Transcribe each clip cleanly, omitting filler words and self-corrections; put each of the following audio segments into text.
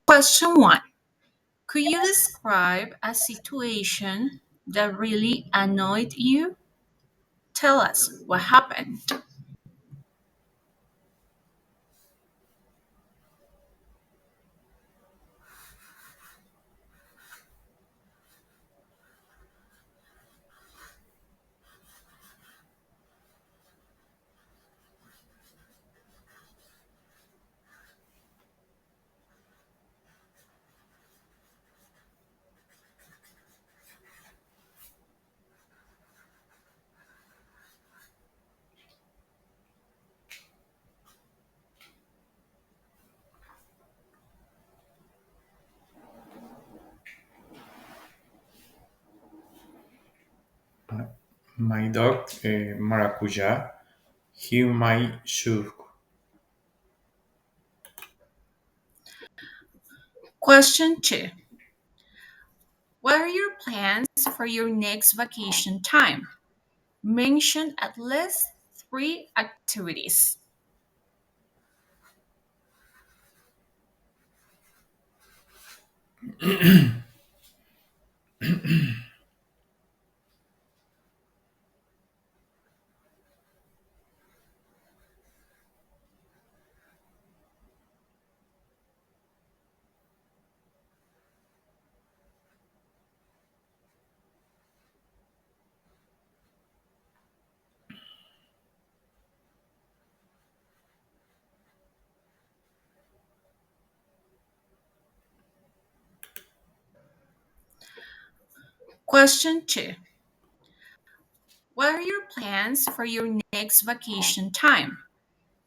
Question one. Could you describe a situation that really annoyed you? Tell us what happened. My dog, Maracuja, he might shoot. Question two. What are your plans for your next vacation time? Mention at least three activities. Question two. What are your plans for your next vacation time?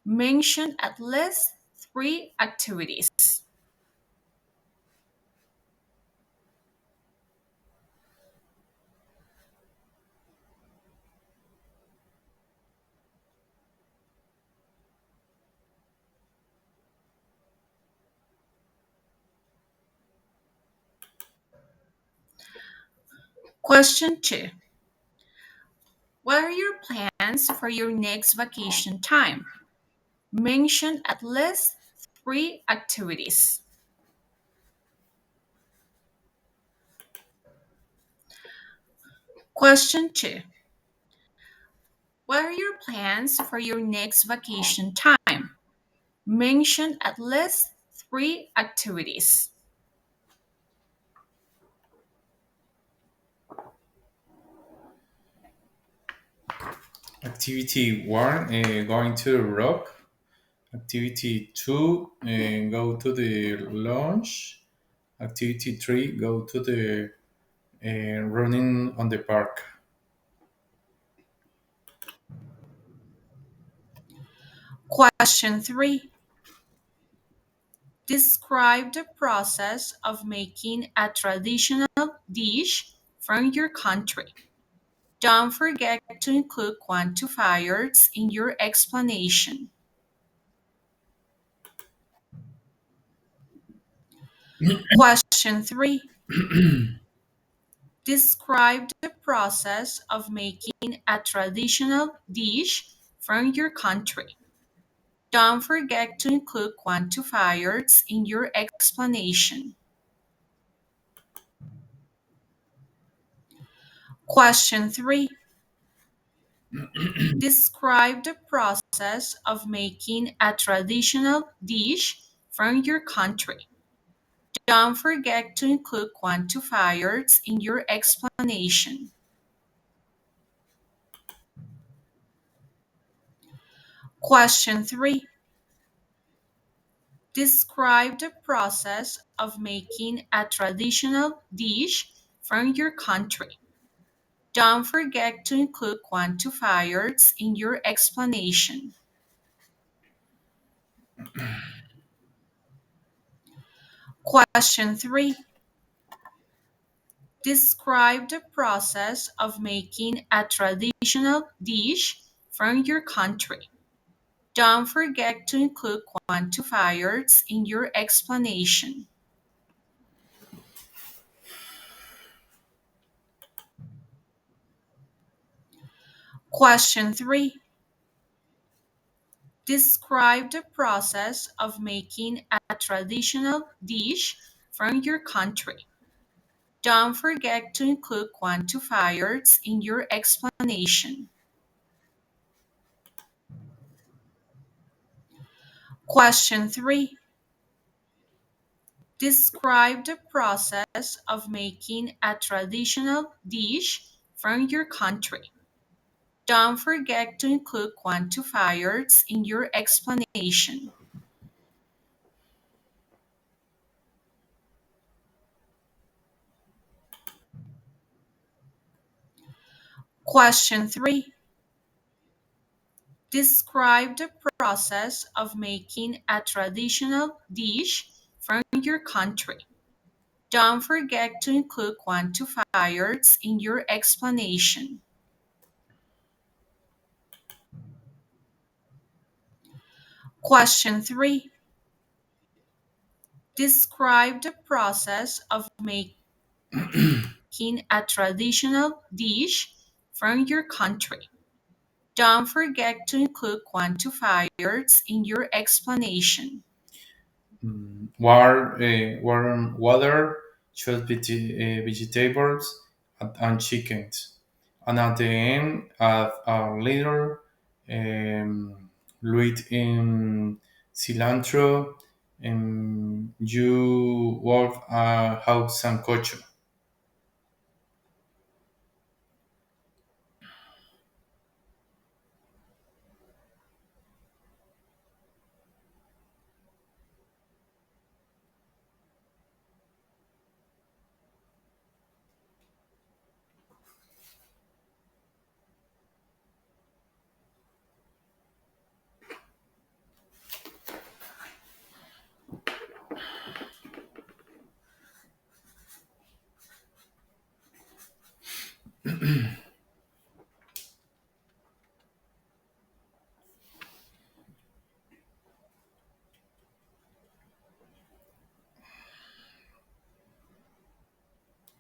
Mention at least three activities. Question two. What are your plans for your next vacation time? Mention at least three activities. Question two. What are your plans for your next vacation time? Mention at least three activities. Activity one, going to the rock. Activity two, go to the lounge. Activity three, go to the running on the park. Question three. Describe the process of making a traditional dish from your country. Don't forget to include quantifiers in your explanation. Question three. Describe the process of making a traditional dish from your country. Don't forget to include quantifiers in your explanation. Question three. Describe the process of making a traditional dish from your country. Don't forget to include quantifiers in your explanation. Question three. Describe the process of making a traditional dish from your country. Don't forget to include quantifiers in your explanation. Question three. Describe the process of making a traditional dish from your country. Don't forget to include quantifiers in your explanation. Question 3. Describe the process of making a traditional dish from your country. Don't forget to include quantifiers in your explanation. Question 3. Describe the process of making a traditional dish from your country. Don't forget to include quantifiers in your explanation. Question 3. Describe the process of making a traditional dish from your country. Don't forget to include quantifiers in your explanation. Question 3. Describe the process of making a traditional dish from your country. Don't forget to include quantifiers in your explanation. Warm water, choose vegetables, and chickens. And at the end, add a little lead in cilantro, and you wolf have sancocho.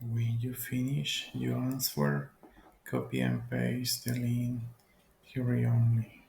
When you finish, you answer, copy and paste the link here only.